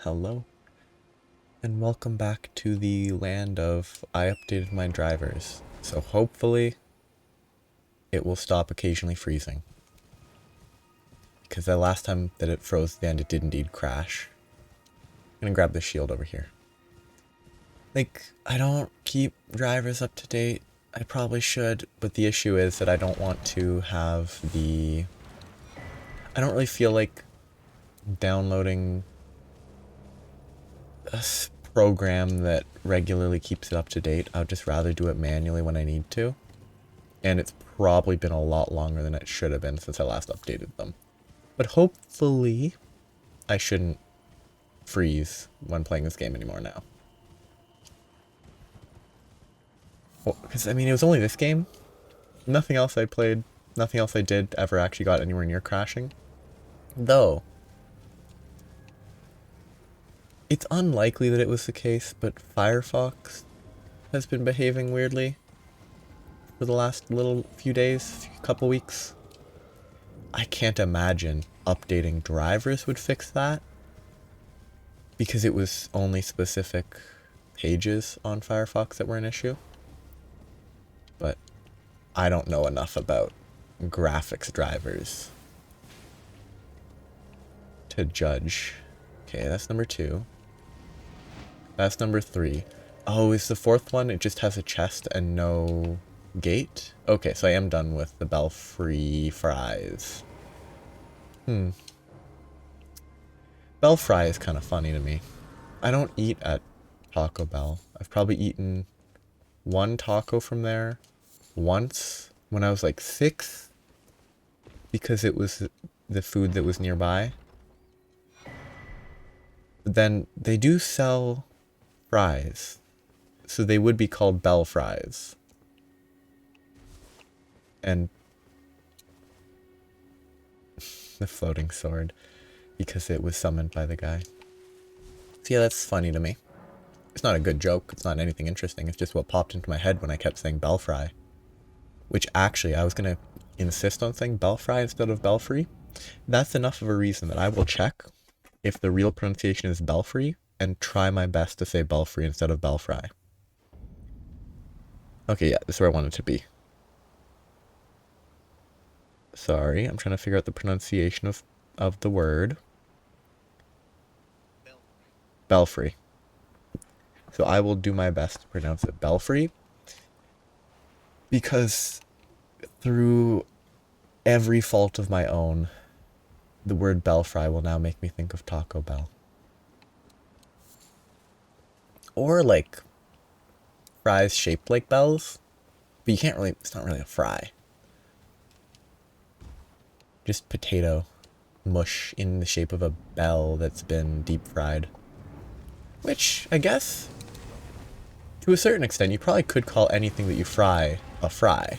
Hello, and welcome back to the land of I updated my drivers. So hopefully it will stop occasionally freezing. Because the last time that it froze the end, it did indeed crash. I'm gonna grab the shield over here. I don't keep drivers up to date. I probably should, but the issue is that I don't want to have the... I don't really feel like downloading a program that regularly keeps it up to date. I would just rather do it manually when I need to. And it's probably been a lot longer than it should have been since I last updated them. But hopefully I shouldn't freeze when playing this game anymore now. Because, I mean, it was only this game. Nothing else I played, nothing else I did ever actually got anywhere near crashing. Though, it's unlikely that it was the case, but Firefox has been behaving weirdly for the last little few days, couple weeks. I can't imagine updating drivers would fix that, because it was only specific pages on Firefox that were an issue. But I don't know enough about graphics drivers to judge. Okay, that's number 2. That's number 3. Oh, is the 4th one? It just has a chest and no gate? Okay, so I am done with the belfry fries. Belfry is kind of funny to me. I don't eat at Taco Bell. I've probably eaten one taco from there once when I was like 6, because it was the food that was nearby. But then they do sell fries, so they would be called Bell fries. And the floating sword, because it was summoned by the guy. So yeah, that's funny to me. It's not a good joke, it's not anything interesting, it's just what popped into my head when I kept saying Belfry. Which actually, I was gonna insist on saying Belfry instead of Belfry. That's enough of a reason that I will check if the real pronunciation is Belfry and try my best to say Belfry instead of Belfry. Okay, yeah, this is where I want it to be. Sorry, I'm trying to figure out the pronunciation of the word. Belfry. So I will do my best to pronounce it Belfry, because through every fault of my own, the word Belfry will now make me think of Taco Bell. Or like fries shaped like bells, but you can't really, it's not really a fry. Just potato mush in the shape of a bell that's been deep fried. Which, I guess, to a certain extent, you probably could call anything that you fry a fry.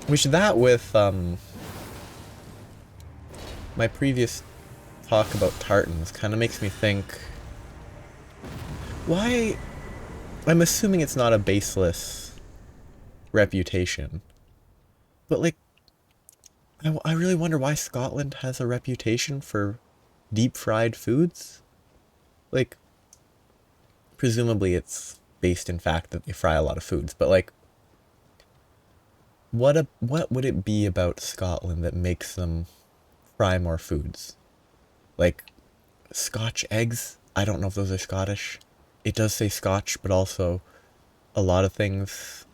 Which that with my previous talk about tartans kind of makes me think, why... I'm assuming it's not a baseless reputation, but like, I really wonder why Scotland has a reputation for deep fried foods. Like, presumably it's based in fact that they fry a lot of foods, but like, what would it be about Scotland that makes them fry more foods? Like, Scotch eggs? I don't know if those are Scottish. It does say Scotch, but also a lot of things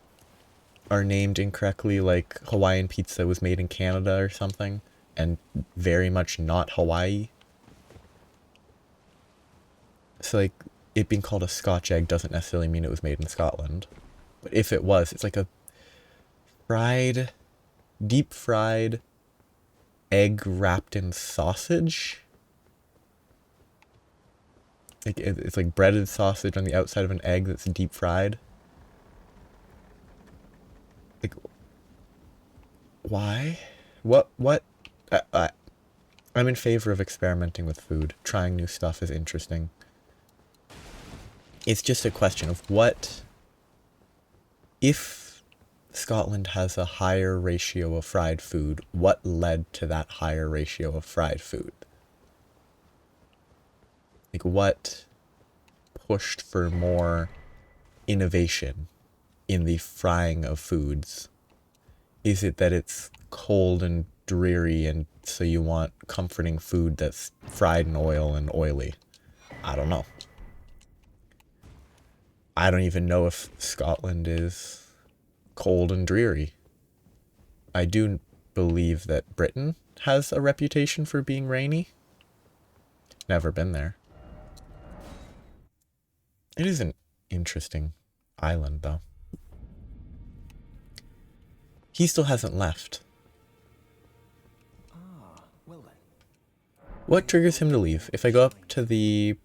are named incorrectly, like Hawaiian pizza was made in Canada or something, and very much not Hawaii. So like, it being called a Scotch egg doesn't necessarily mean it was made in Scotland. But if it was, it's like a fried, deep fried egg wrapped in sausage. Like, it's like breaded sausage on the outside of an egg that's deep fried. Like, why? What? I'm in favor of experimenting with food. Trying new stuff is interesting. It's just a question of what... If Scotland has a higher ratio of fried food. What led to that higher ratio of fried food? Like, what pushed for more innovation in the frying of foods? Is it that it's cold and dreary and so you want comforting food that's fried in oil and oily? I don't know. I don't even know if Scotland is cold and dreary. I do believe that Britain has a reputation for being rainy. Never been there. It is an interesting island, though. He still hasn't left. What triggers him to leave? If I go up to the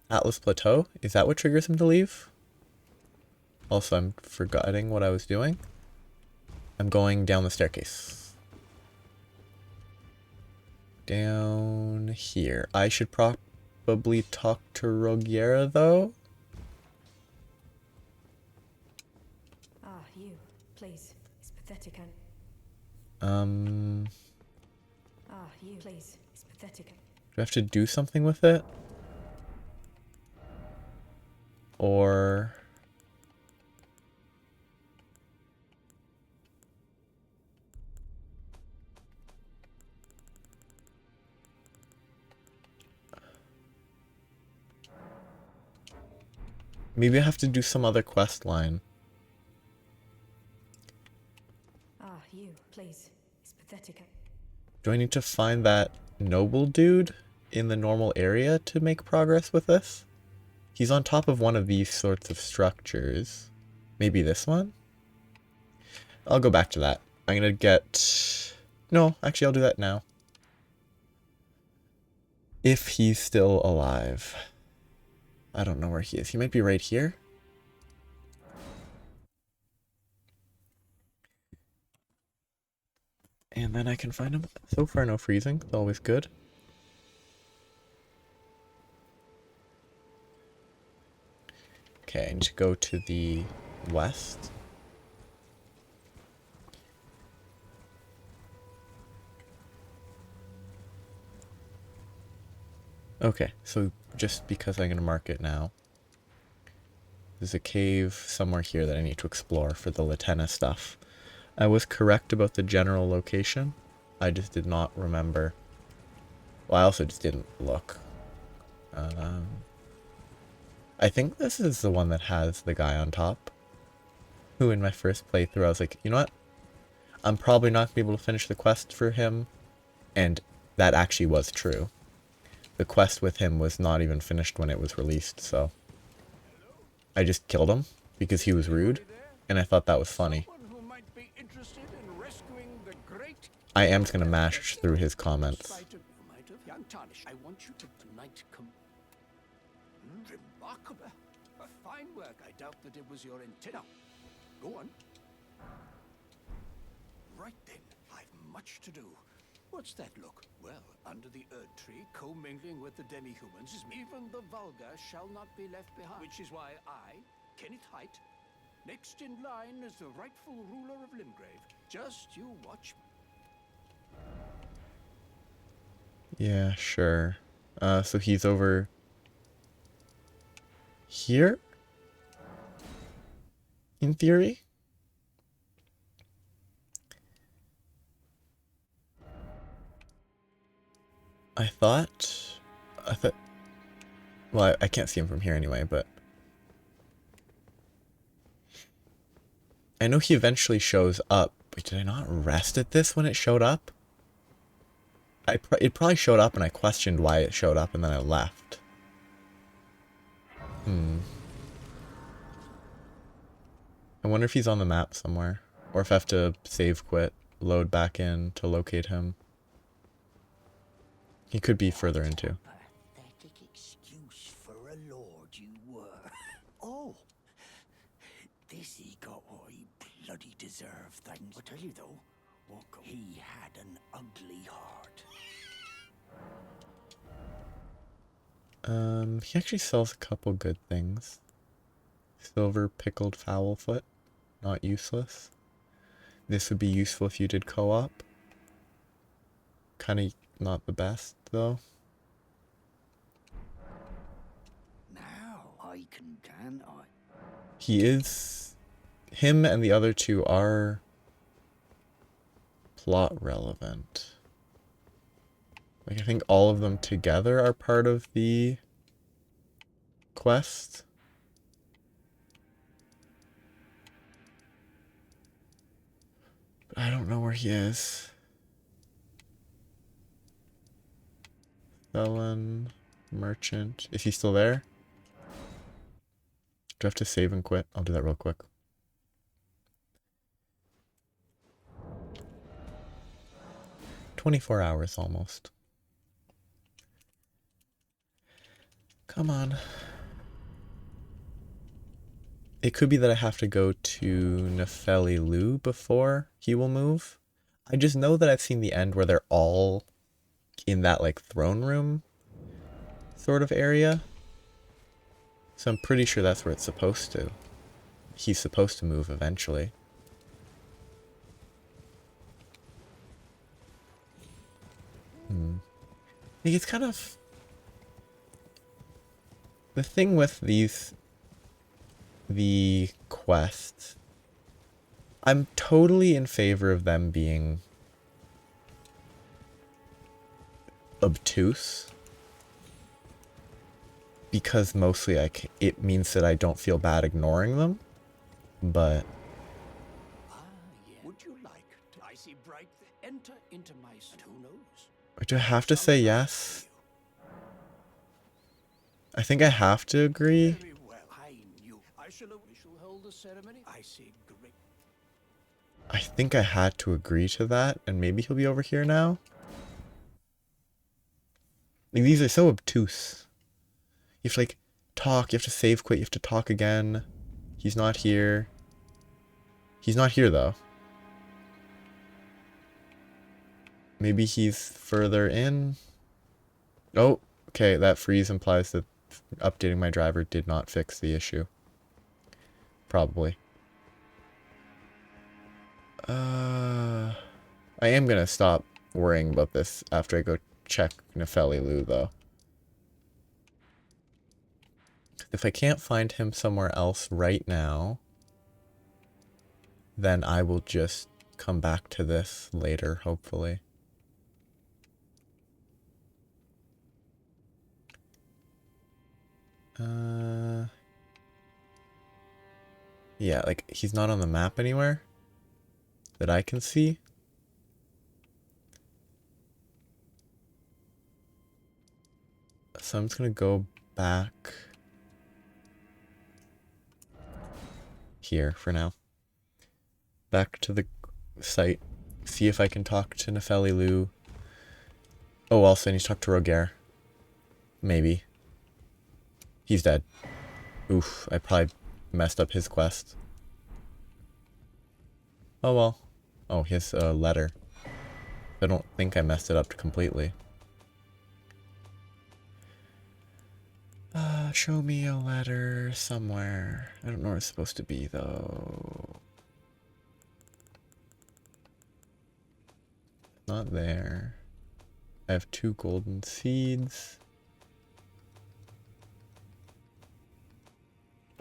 Atlas Plateau, is that what triggers him to leave? Also, I'm forgetting what I was doing. I'm going down the staircase. Down here. I should probably talk to Rogiera, though. You, please. It's pathetic and... you, please. It's pathetic. Do I have to do something with it? Or... maybe I have to do some other quest line. You, please. It's pathetic. Do I need to find that noble dude in the normal area to make progress with this? He's on top of one of these sorts of structures. Maybe this one? I'll go back to that. I'm gonna get... no, actually I'll do that now. If he's still alive. I don't know where he is. He might be right here. And then I can find him. So far, no freezing. It's always good. Okay, I need to go to the west. Okay, so just because I'm going to mark it now. There's a cave somewhere here that I need to explore for the Latenna stuff. I was correct about the general location. I just did not remember. Well, I also just didn't look. I think this is the one that has the guy on top. Who in my first playthrough I was like, you know what? I'm probably not going to be able to finish the quest for him. And that actually was true. The quest with him was not even finished when it was released, so... I just killed him because he was rude, and I thought that was funny. I am just going to mash through his comments. I want you to tonight come. Remarkable. A fine work. I doubt that it was your intent. Now, go on. Right then, I've much to do. What's that look? Well, under the Erd tree, commingling with the demi-humans, even the vulgar shall not be left behind. Which is why I, Kenneth Height, next in line as the rightful ruler of Limgrave. Just you watch. Yeah, sure. So he's over here? In theory? I thought... well, I can't see him from here anyway, but... I know he eventually shows up. Wait, did I not rest at this when it showed up? It probably showed up and I questioned why it showed up and then I left. I wonder if he's on the map somewhere. Or if I have to save quit, load back in to locate him. He could be further into. Pathetic excuse for a lord you were. Oh, this he got what he bloody deserved. Thanks. I tell you though, he had an ugly heart. He actually sells a couple good things. Silver pickled fowl foot, not useless. this would be useful if you did co-op. Kind of not the best, though. Now I can't I? He is... Him and the other two are plot relevant. Like, I think all of them together are part of the quest. But I don't know where he is. Felon, merchant. Is he still there? Do I have to save and quit? I'll do that real quick. "24 hours almost. Come on. It could be that I have to go to Nefeli Lu before he will move. I just know that I've seen the end where they're all in that, like, throne room sort of area. So I'm pretty sure that's where it's supposed to. He's supposed to move eventually. Like, it's kind of... The thing with the quests, I'm totally in favor of them being obtuse. Because mostly it means that I don't feel bad ignoring them. But Yeah. Would you like to? I see bright. Enter into my. And who knows? do I have to say yes? I think I have to agree. Very well. I knew. We shall hold the ceremony. I see great. I think I had to agree to that, and maybe he'll be over here now. Like, these are so obtuse. You have to, like, talk, you have to save quit, you have to talk again. He's not here. He's not here, though. Maybe he's further in? Oh, okay, that freeze implies that updating my driver did not fix the issue. Probably. I am gonna stop worrying about this after I go check Nefeli Lu, though. If I can't find him somewhere else right now, then I will just come back to this later, hopefully. Yeah, like, he's not on the map anywhere that I can see. So I'm just gonna go back here for now. Back to the site. See if I can talk to Nefeli Lu. Oh, also I need to talk to Roger. Maybe. He's dead. Oof, I probably messed up his quest. Oh well. Oh, his letter. I don't think I messed it up completely. Show me a letter somewhere. I don't know where it's supposed to be, though. Not there. I have 2 golden seeds.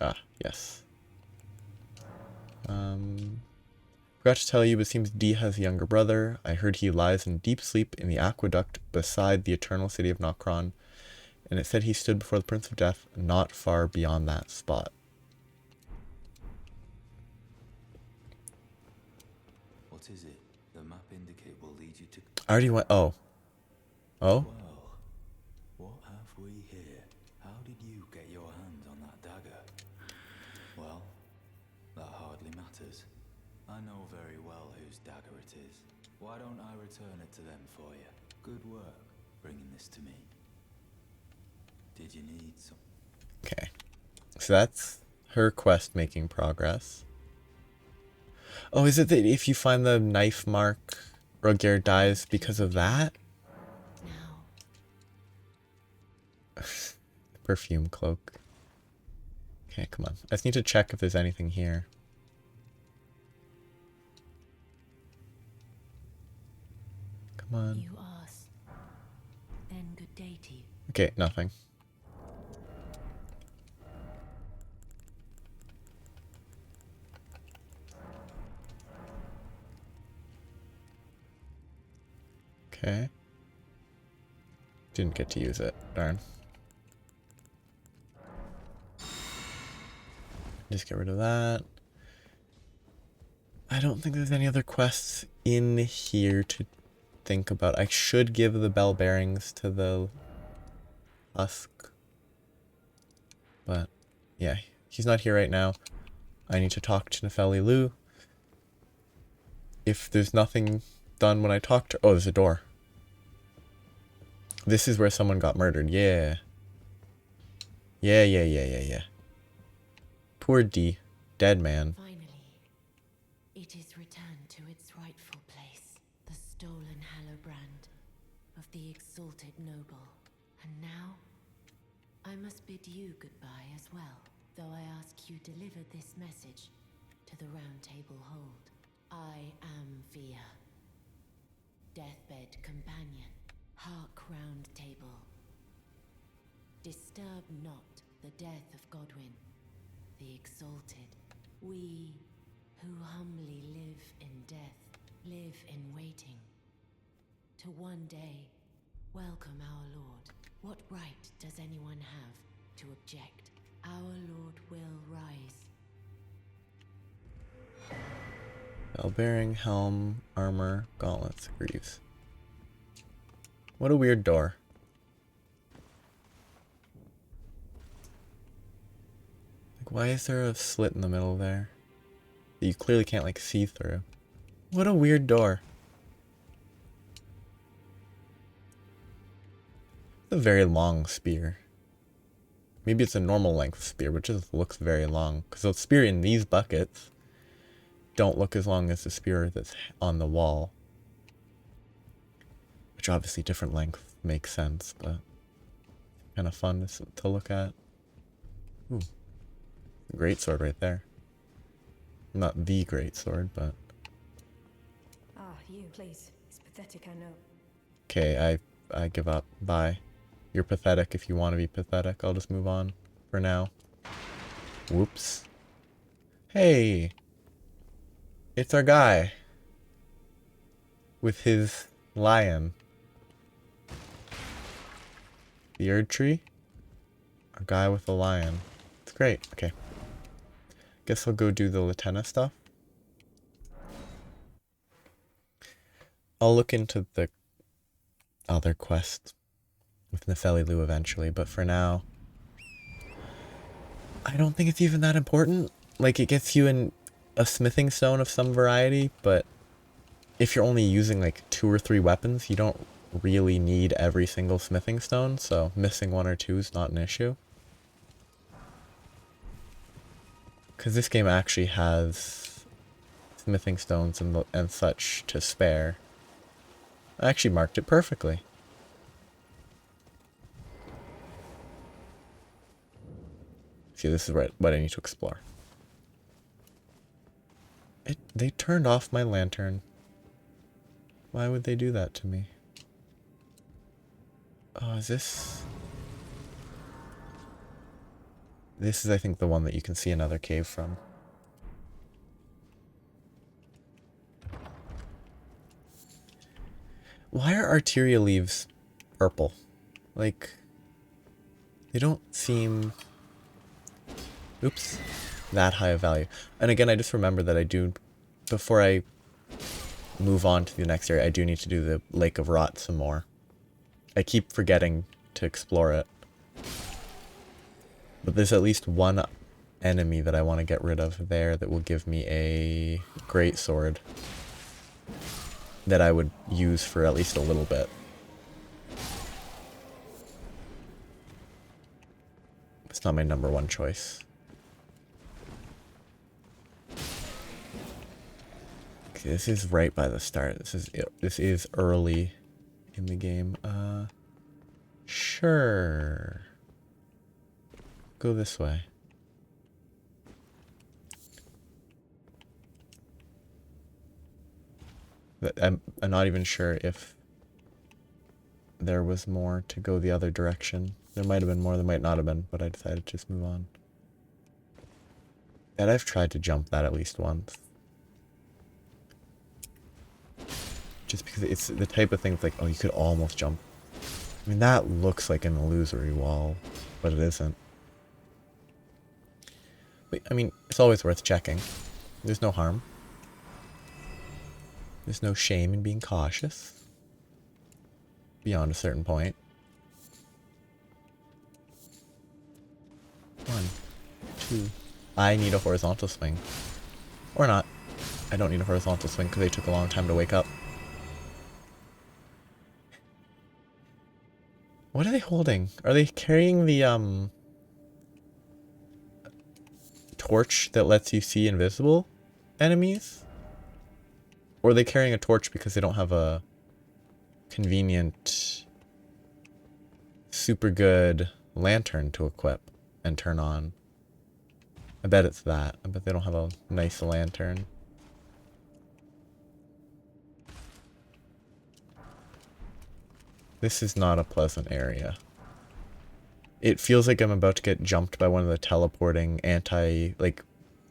Ah, yes. Forgot to tell you, but it seems D has a younger brother. I heard he lies in deep sleep in the aqueduct beside the eternal city of Nokron. And it said he stood before the Prince of Death not far beyond that spot. What is it? The map indicate will lead you to... I already went... Oh. Oh? Well, what have we here? How did you get your hands on that dagger? Well, that hardly matters. I know very well whose dagger it is. Why don't I return it to them for you? Good work, bringing this to me. Did you need some? Okay. So that's her quest making progress. Oh, is it that if you find the knife mark, Roger dies because of that? Now. Perfume cloak. Okay, come on. I just need to check if there's anything here. Come on. You ask. Then good day to you. Okay, nothing. Okay. Didn't get to use it. Darn. Just get rid of that. I don't think there's any other quests in here to think about. I should give the bell bearings to the husk. But, yeah. He's not here right now. I need to talk to Nefeli Lu. If there's nothing done when I talk to... Oh, there's a door. This is where someone got murdered. Yeah. Yeah. Poor D. Dead man. Finally, it is returned to its rightful place. The stolen Hallowbrand of the exalted noble. And now, I must bid you goodbye as well. Though I ask you deliver this message to the Round Table Hold. I am Via. Deathbed companion. Hark, Round Table. Disturb not the death of Godwyn, the exalted. We who humbly live in death, live in waiting. To one day, welcome our Lord. What right does anyone have to object? Our Lord will rise. Bell bearing, helm, armor, gauntlets, greaves. What a weird door. Like, why is there a slit in the middle there that you clearly can't, like, see through? What a weird door. It's a very long spear. Maybe it's a normal length spear, but it just looks very long. Because the spear in these buckets don't look as long as the spear that's on the wall. Which obviously different length makes sense, but kind of fun to look at. Ooh. Great sword right there. Not the great sword, but... Ah, you, please. It's pathetic, I know. Okay, I give up. Bye. You're pathetic if you want to be pathetic. I'll just move on for now. Whoops. Hey! It's our guy. With his lion. The Erd Tree? Our guy with the lion. It's great. Okay. Guess I'll go do the Latenna stuff. I'll look into the other quest with Nefeli Lu eventually, but for now, I don't think it's even that important. Like, it gets you a smithing stone of some variety, but if you're only using like 2 or 3 weapons, you don't really need every single smithing stone, so missing 1 or 2 is not an issue. Because this game actually has smithing stones and such to spare. I actually marked it perfectly. See, this is what I need to explore. They turned off my lantern. Why would they do that to me? Oh, is this... This is, I think, the one that you can see another cave from. Why are arteria leaves purple? Like, they don't seem... Oops. That high of value. And again, I just remember that I do... Before I move on to the next area, I do need to do the Lake of Rot some more. I keep forgetting to explore it. But there's at least one enemy that I want to get rid of there that will give me a great sword that I would use for at least a little bit. It's not my #1 choice. Okay, this is right by the start. This is early in the game. Sure. Go this way. I'm not even sure if there was more to go the other direction. There might have been more, there might not have been, but I decided to just move on. And I've tried to jump that at least once. Just because it's the type of thing like, oh, you could almost jump. I mean, that looks like an illusory wall, but it isn't. But, I mean, it's always worth checking. There's no harm. There's no shame in being cautious. Beyond a certain point. 1, 2. I need a horizontal swing. Or not. I don't need a horizontal swing because they took a long time to wake up. What are they holding? Are they carrying the, torch that lets you see invisible enemies? Or are they carrying a torch because they don't have a convenient, super good lantern to equip and turn on? I bet it's that. I bet they don't have a nice lantern. This is not a pleasant area. It feels like I'm about to get jumped by one of the teleporting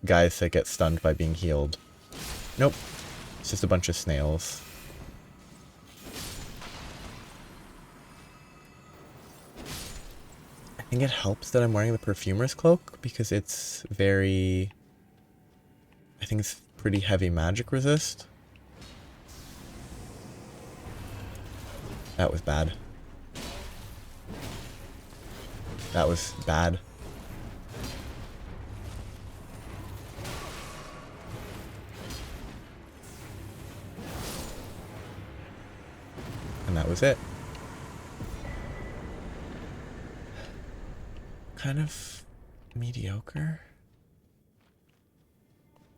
guys that get stunned by being healed. Nope. It's just a bunch of snails. I think it helps that I'm wearing the perfumer's cloak because it's very... I think it's pretty heavy magic resist. That was bad. That was bad. And that was it. Kind of mediocre.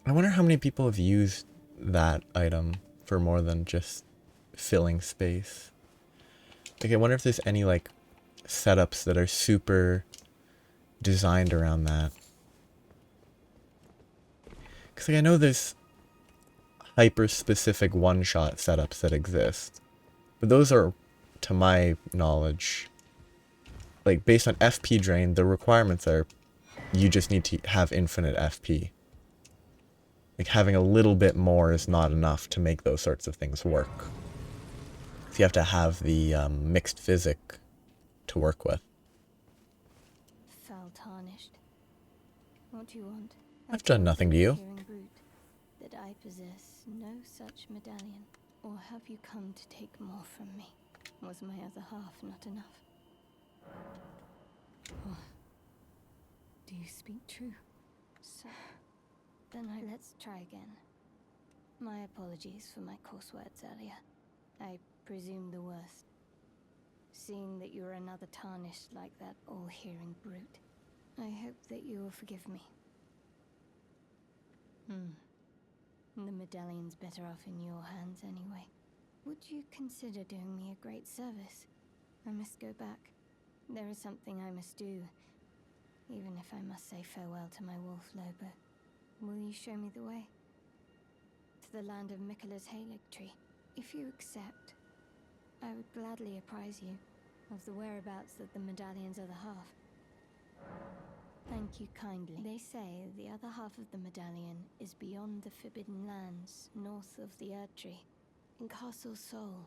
I wonder how many people have used that item for more than just filling space. Like, I wonder if there's any, like, setups that are super designed around that. Because, like, I know there's hyper-specific one-shot setups that exist. But those are, to my knowledge, like, based on FP drain, the requirements are you just need to have infinite FP. Like, having a little bit more is not enough to make those sorts of things work. So you have to have the mixed physic to work with. Foul tarnished. What do you want? I've done nothing to you. Hearing brute, that I possess no such medallion. Or have you come to take more from me? Was my other half not enough? Oh. Do you speak true? So, then let's try again. My apologies for my coarse words earlier. I presume the worst. Seeing that you're another tarnished like that all-hearing brute, I hope that you will forgive me. The medallion's better off in your hands anyway. Would you consider doing me a great service? I must go back. There is something I must do, even if I must say farewell to my wolf Lobo. Will you show me the way? To the land of Miquella's Halig tree. If you accept, I would gladly apprise you of the whereabouts of the medallion's other half. Thank you kindly. They say the other half of the medallion is beyond the Forbidden Lands, north of the Erd Tree, in Castle Sol,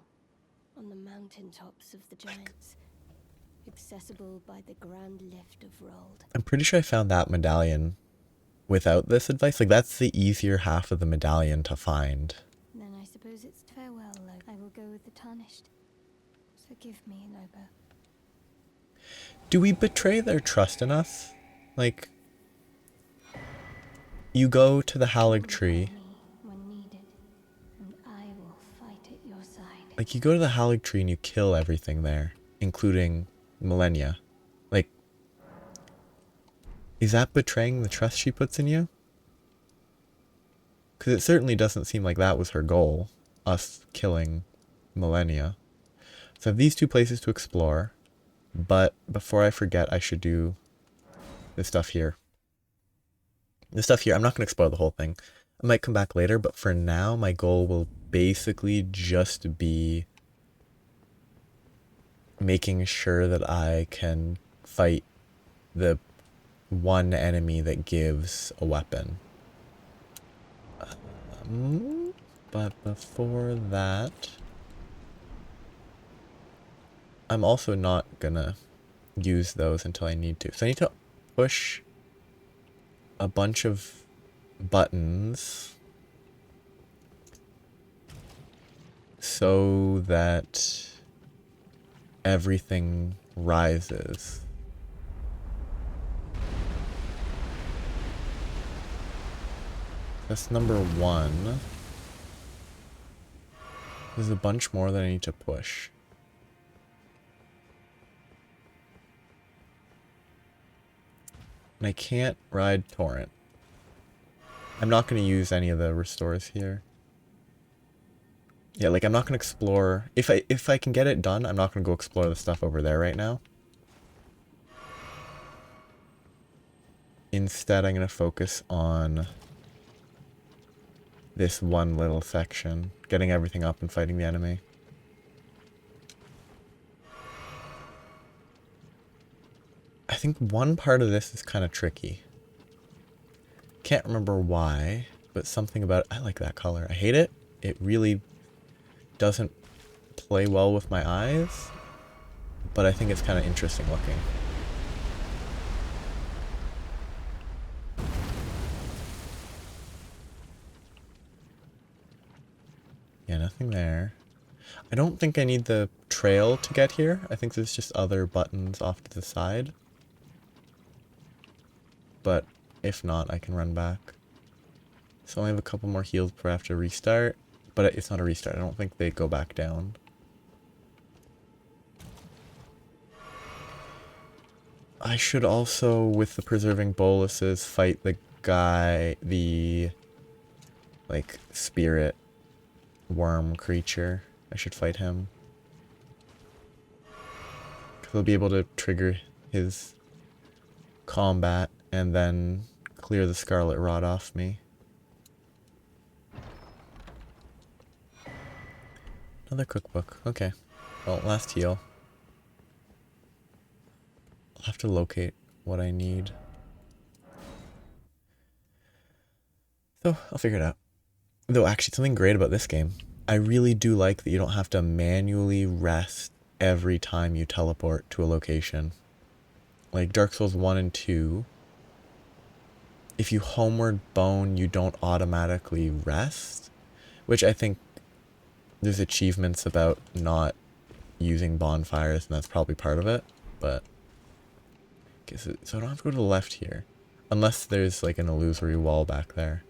on the mountain tops of the Giants, accessible by the grand lift of Rold. I'm pretty sure I found that medallion without this advice. Like, that's the easier half of the medallion to find. Then I suppose it's farewell, Lobo. I will go with the tarnished. Forgive me, Lobo. Do we betray their trust in us? Like, you go to the Halig tree. When needed, and I will fight at your side. Like, you go to the Halig tree and you kill everything there, including Millennia. Like, is that betraying the trust she puts in you? Because it certainly doesn't seem like that was her goal, us killing Millennia. So I have these two places to explore, but before I forget, I should do this stuff here. This stuff here, I'm not going to explore the whole thing. I might come back later, but for now, my goal will basically just be making sure that I can fight the one enemy that gives a weapon. But before that, I'm also not gonna use those until I need to. So I need to push a bunch of buttons so that everything rises. That's number one. There's a bunch more that I need to push. And I can't ride Torrent. I'm not going to use any of the restores here. Yeah, like I'm not going to explore. If I can get it done, I'm not going to go explore the stuff over there right now. Instead, I'm going to focus on this one little section, getting everything up and fighting the enemy. I think one part of this is kind of tricky. Can't remember why, but something about it. I like that color. I hate it. It really doesn't play well with my eyes, but I think it's kind of interesting looking. Yeah, nothing there. I don't think I need the trail to get here. I think there's just other buttons off to the side. But if not, I can run back. So I only have a couple more heals before I have to restart. But it's not a restart. I don't think they go back down. I should also, with the preserving boluses, fight the guy, the like spirit worm creature. I should fight him. Because he'll be able to trigger his combat and then clear the scarlet rot off me. Another cookbook. Okay. Well, last heal. I'll have to locate what I need. So, I'll figure it out. Though, actually, something great about this game. I really do like that you don't have to manually rest every time you teleport to a location. Like Dark Souls 1 and 2, if you homeward bone, you don't automatically rest. Which I think there's achievements about not using bonfires, and that's probably part of it. But, so I don't have to go to the left here. Unless there's like an illusory wall back there.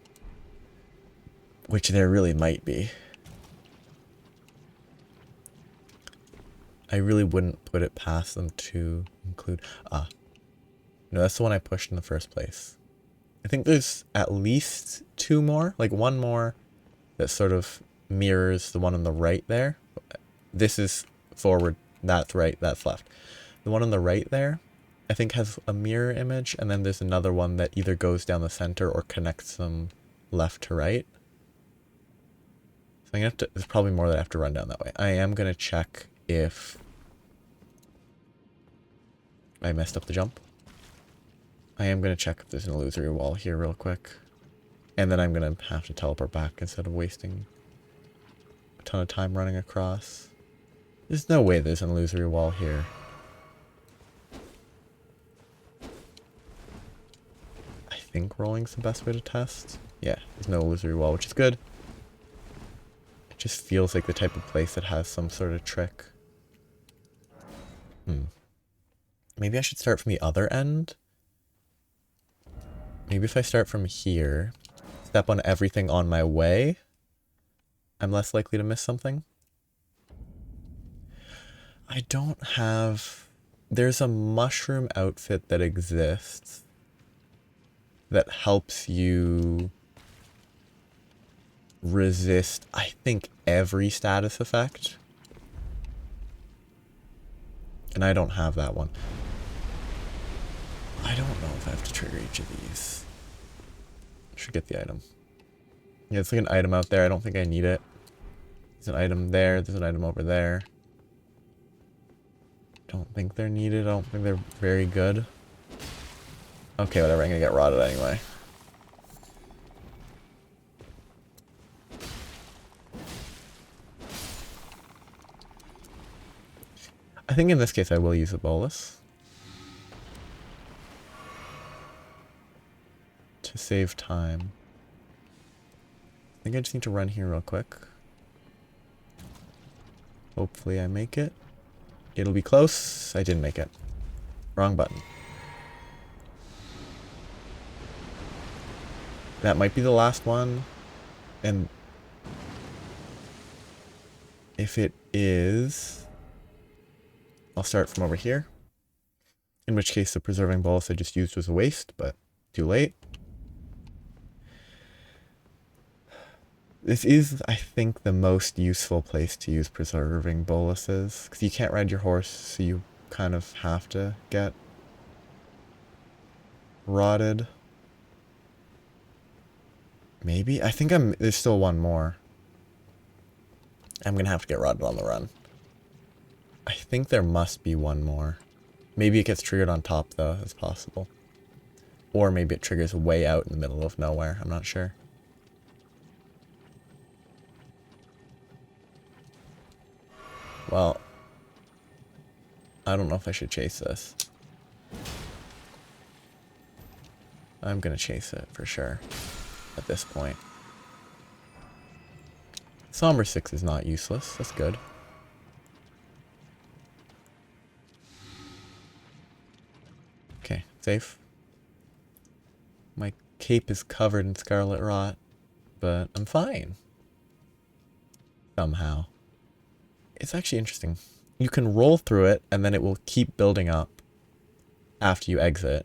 Which there really might be. I really wouldn't put it past them to include... No, that's the one I pushed in the first place. I think there's at least two more. Like one more that sort of mirrors the one on the right there. This is forward, that's right, that's left. The one on the right there, I think has a mirror image. And then there's another one that either goes down the center or connects them left to right. So I'm gonna have to, there's probably more that I have to run down that way. I am gonna check if I messed up the jump. I am gonna check if there's an illusory wall here real quick. And then I'm gonna have to teleport back instead of wasting a ton of time running across. There's no way there's an illusory wall here. I think rolling's the best way to test. Yeah, there's no illusory wall, which is good. It just feels like the type of place that has some sort of trick. Maybe I should start from the other end? Maybe if I start from here, step on everything on my way, I'm less likely to miss something. I don't have... There's a mushroom outfit that exists that helps you resist, I think, every status effect. And I don't have that one. I don't know if I have to trigger each of these. I should get the item. Yeah, it's like an item out there. I don't think I need it. There's an item there. There's an item over there. Don't think they're needed. I don't think they're very good. Okay, whatever. I'm gonna get rotted anyway. I think in this case I will use a bolus. To save time. I think I just need to run here real quick. Hopefully I make it. It'll be close. I didn't make it. Wrong button. That might be the last one. And if it is, I'll start from over here. In which case the preserving bolus I just used was a waste, but too late. This is, I think, the most useful place to use preserving boluses, because you can't ride your horse, so you kind of have to get rotted. Maybe? I think there's still one more. I'm gonna have to get rotted on the run. I think there must be one more. Maybe it gets triggered on top, though, as possible. Or maybe it triggers way out in the middle of nowhere. I'm not sure. Well, I don't know if I should chase this. I'm gonna chase it for sure at this point. Somber 6 is not useless. That's good. Okay, safe. My cape is covered in scarlet rot, but I'm fine. Somehow. It's actually interesting. You can roll through it, and then it will keep building up after you exit.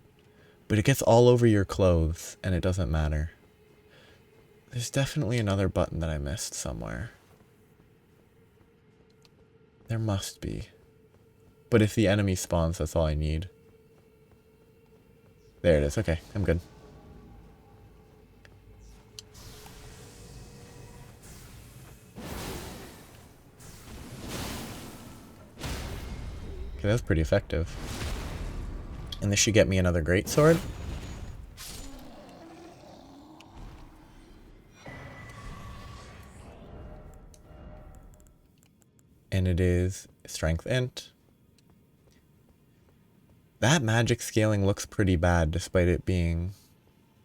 But it gets all over your clothes, and it doesn't matter. There's definitely another button that I missed somewhere. There must be. But if the enemy spawns, that's all I need. There it is. Okay, I'm good. Okay, that was pretty effective. And this should get me another greatsword. And it is strength int. That magic scaling looks pretty bad despite it being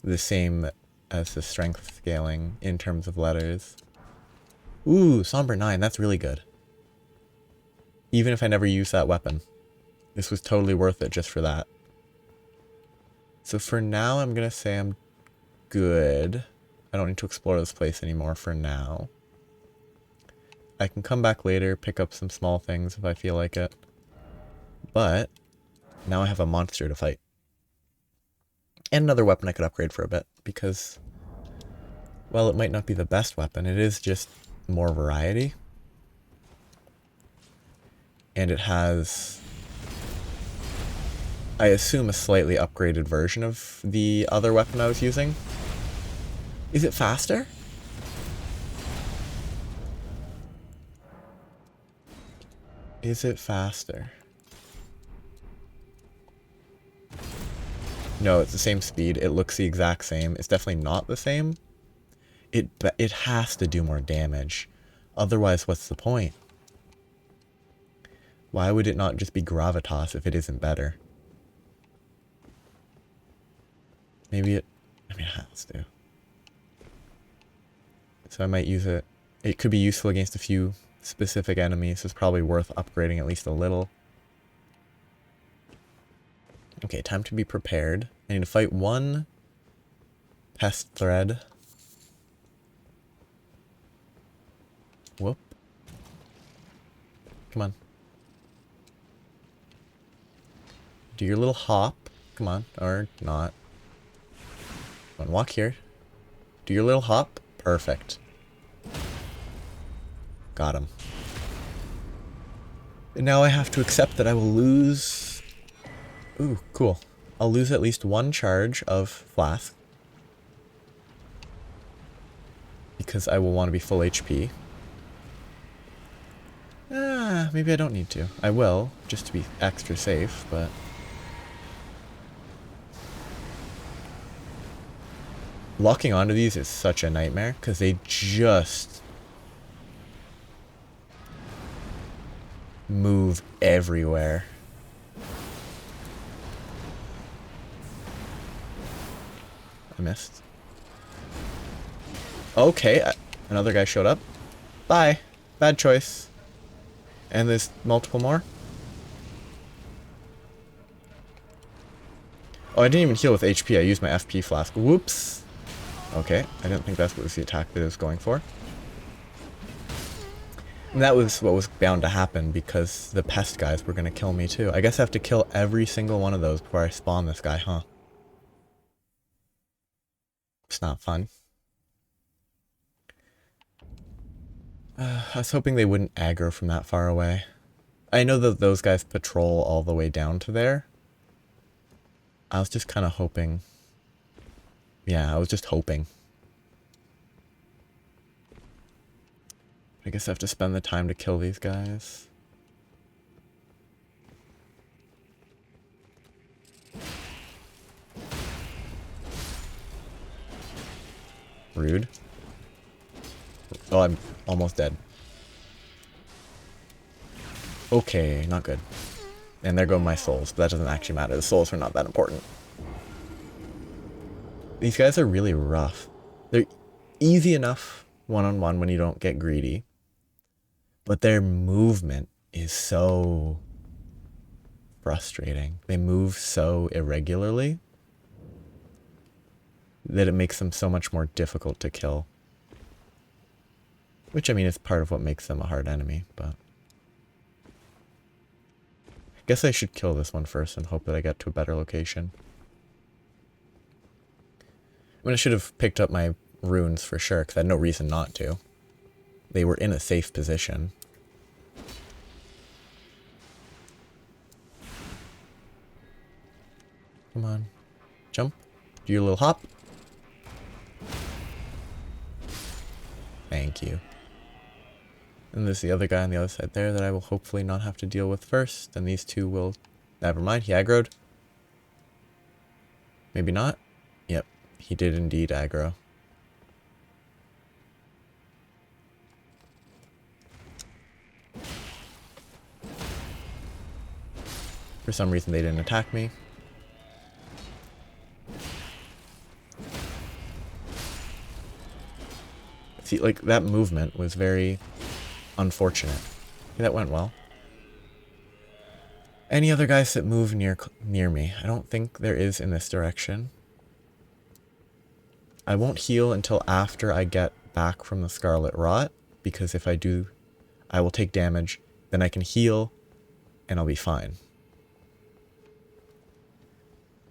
the same as the strength scaling in terms of letters. Ooh, Somber 9, that's really good. Even if I never use that weapon. This was totally worth it just for that. So for now, I'm going to say I'm good. I don't need to explore this place anymore for now. I can come back later, pick up some small things if I feel like it. But now I have a monster to fight. And another weapon I could upgrade for a bit, because, well, it might not be the best weapon. It is just more variety. And it has, I assume, a slightly upgraded version of the other weapon I was using. Is it faster? Is it faster? No, it's the same speed. It looks the exact same. It's definitely not the same. It has to do more damage. Otherwise, what's the point? Why would it not just be gravitas if it isn't better? Maybe it has to. So I might use it. It could be useful against a few specific enemies. It's probably worth upgrading at least a little. Okay, time to be prepared. I need to fight one pest thread. Whoop. Come on. Do your little hop. Come on, or not. Come on, walk here. Do your little hop. Perfect. Got him. And now I have to accept that I will lose... Ooh, cool. I'll lose at least one charge of flask. Because I will want to be full HP. Maybe I don't need to. I will, just to be extra safe, but... Locking onto these is such a nightmare, because they just... move everywhere. I missed. Okay, another guy showed up. Bye. Bad choice. And there's multiple more. Oh, I didn't even heal with HP. I used my FP flask. Whoops. Okay, I didn't think that was the attack that it was going for. And that was what was bound to happen because the pest guys were going to kill me too. I guess I have to kill every single one of those before I spawn this guy, huh? It's not fun. I was hoping they wouldn't aggro from that far away. I know that those guys patrol all the way down to there. I was just kind of hoping. Yeah, I was just hoping. I guess I have to spend the time to kill these guys. Rude. Oh, I'm almost dead. Okay, not good. And there go my souls, but that doesn't actually matter. The souls are not that important. These guys are really rough. They're easy enough one-on-one when you don't get greedy. But their movement is so frustrating. They move so irregularly that it makes them so much more difficult to kill. Which, I mean, is part of what makes them a hard enemy, but... I guess I should kill this one first and hope that I get to a better location. I mean, I should have picked up my runes for sure, because I had no reason not to. They were in a safe position. Come on. Jump. Do your little hop. Thank you. And there's the other guy on the other side there that I will hopefully not have to deal with first. And these two will... Never mind, he aggroed. Maybe not. Yep, he did indeed aggro. For some reason they didn't attack me. See, like, that movement was very unfortunate. Okay, that went well. Any other guys that move near me? I don't think there is in this direction. I won't heal until after I get back from the Scarlet Rot, because if I do, I will take damage, then I can heal, and I'll be fine.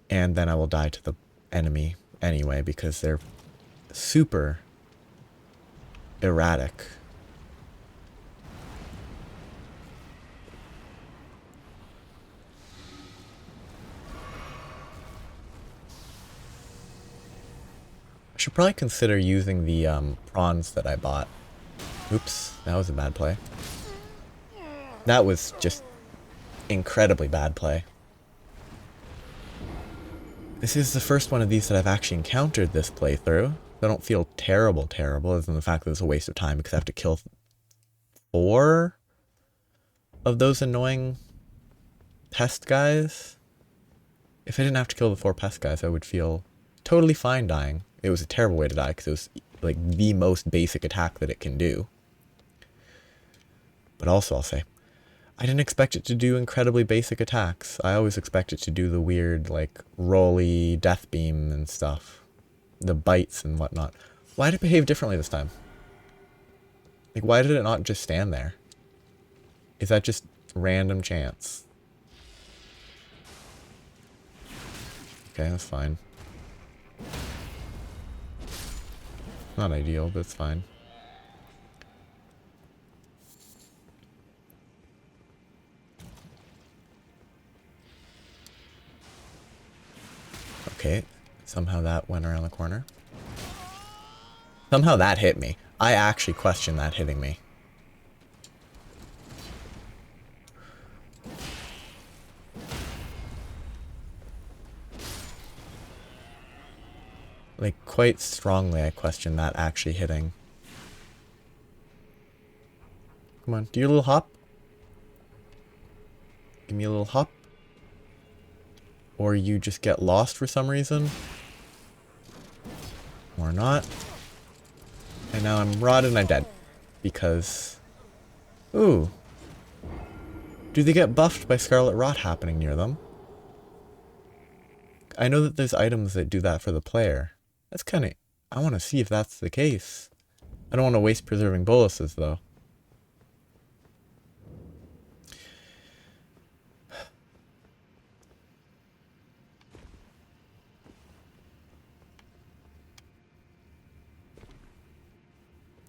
And then I will die to the enemy anyway, because they're super erratic. I should probably consider using the prawns that I bought. Oops, that was a bad play. That was just incredibly bad play. This is the first one of these that I've actually encountered this playthrough. I don't feel terrible, other than the fact that it's a waste of time because I have to kill 4 of those annoying pest guys. If I didn't have to kill the 4 pest guys, I would feel totally fine dying. It was a terrible way to die because it was like the most basic attack that it can do. But also I'll say, I didn't expect it to do incredibly basic attacks. I always expect it to do the weird, like, rolly death beam and stuff. The bites and whatnot. Why did it behave differently this time? Like, why did it not just stand there? Is that just random chance? Okay, that's fine. Not ideal, but it's fine. Okay, somehow that went around the corner. Somehow that hit me. I actually questioned that hitting me. Like, quite strongly I question that actually hitting. Come on, do your little hop. Give me a little hop. Or you just get lost for some reason. Or not. And now I'm rotted and I'm dead. Because... Ooh. Do they get buffed by Scarlet Rot happening near them? I know that there's items that do that for the player. That's kind of... I want to see if that's the case. I don't want to waste preserving boluses, though.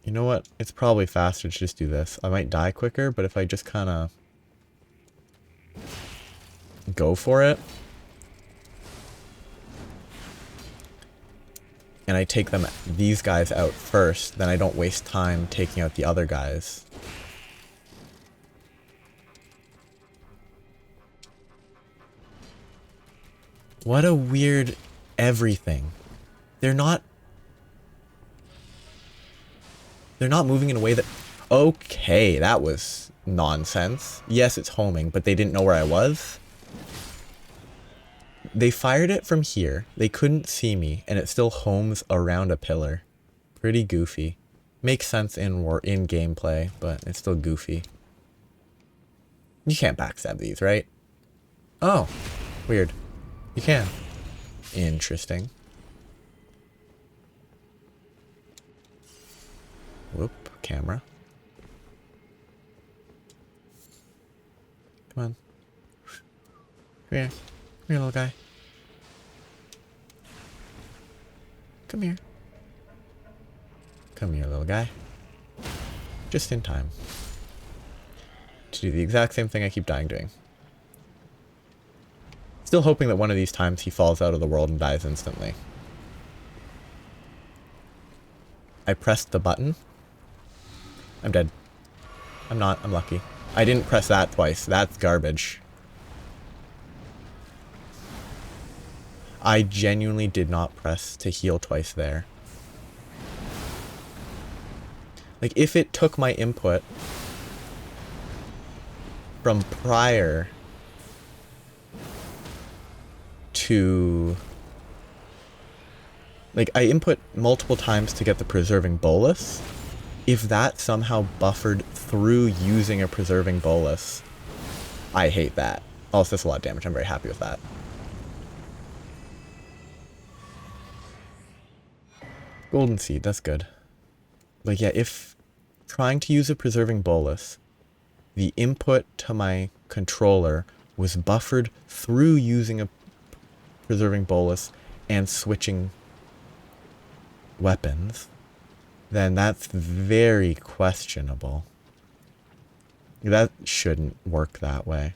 You know what? It's probably faster to just do this. I might die quicker, but if I just kind of go for it, and I take these guys out first, then I don't waste time taking out the other guys. What a weird everything. They're not moving in a way that... Okay, that was nonsense. Yes, it's homing, but they didn't know where I was. They fired it from here. They couldn't see me, and it still homes around a pillar. Pretty goofy. Makes sense in gameplay, but it's still goofy. You can't backstab these, right? Oh, weird. You can. Interesting. Whoop, camera. Come on. Come here. Come here, little guy. Come here. Come here, little guy. Just in time. To do the exact same thing I keep dying doing. Still hoping that one of these times he falls out of the world and dies instantly. I pressed the button. I'm dead. I'm not. I'm lucky. I didn't press that twice. That's garbage. I genuinely did not press to heal twice there. Like, if it took my input from prior to... Like, I input multiple times to get the preserving bolus. If that somehow buffered through using a preserving bolus, I hate that. Also, that's a lot of damage. I'm very happy with that. Golden seed, that's good. But yeah, if trying to use a preserving bolus, the input to my controller was buffered through using a preserving bolus and switching weapons, then that's very questionable. That shouldn't work that way.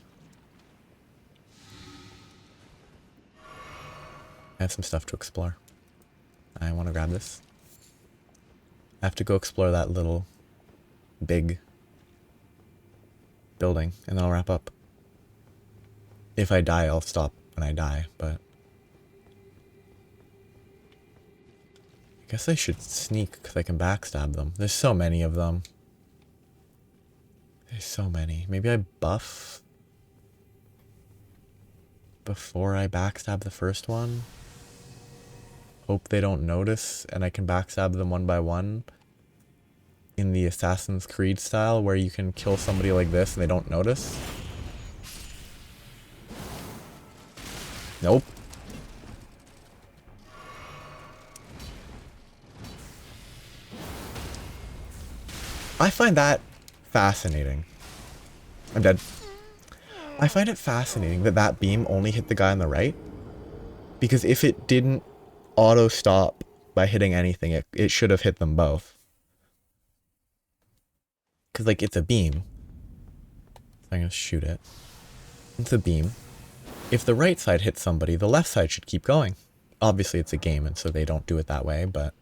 I have some stuff to explore. I want to grab this. I have to go explore that little big building, and then I'll wrap up. If I die, I'll stop when I die, but... I guess I should sneak, because I can backstab them. There's so many of them. There's so many. Maybe I buff before I backstab the first one? Hope they don't notice, and I can backstab them one by one. In the Assassin's Creed style, where you can kill somebody like this and they don't notice. Nope. I find that fascinating. I'm dead. I find it fascinating that that beam only hit the guy on the right. Because if it didn't auto-stop by hitting anything, it should have hit them both. Because, like, it's a beam. So I'm going to shoot it. It's a beam. If the right side hits somebody, the left side should keep going. Obviously, it's a game, and so they don't do it that way, but...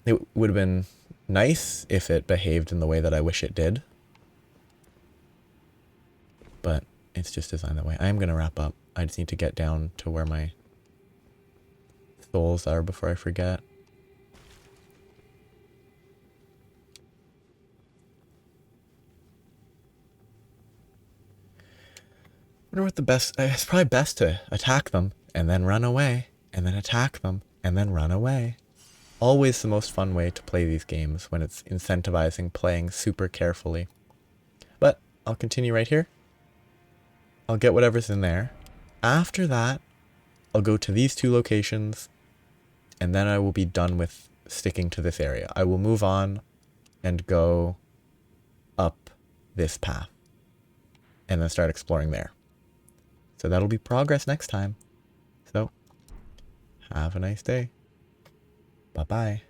It would have been nice if it behaved in the way that I wish it did. But it's just designed that way. I am going to wrap up. I just need to get down to where my souls are before I forget. I wonder what the best... It's probably best to attack them and then run away. And then attack them and then run away. Always the most fun way to play these games when it's incentivizing playing super carefully. But I'll continue right here. I'll get whatever's in there. After that, I'll go to these two locations, and then I will be done with sticking to this area. I will move on and go up this path, and then start exploring there. So that'll be progress next time. So, have a nice day. Bye-bye.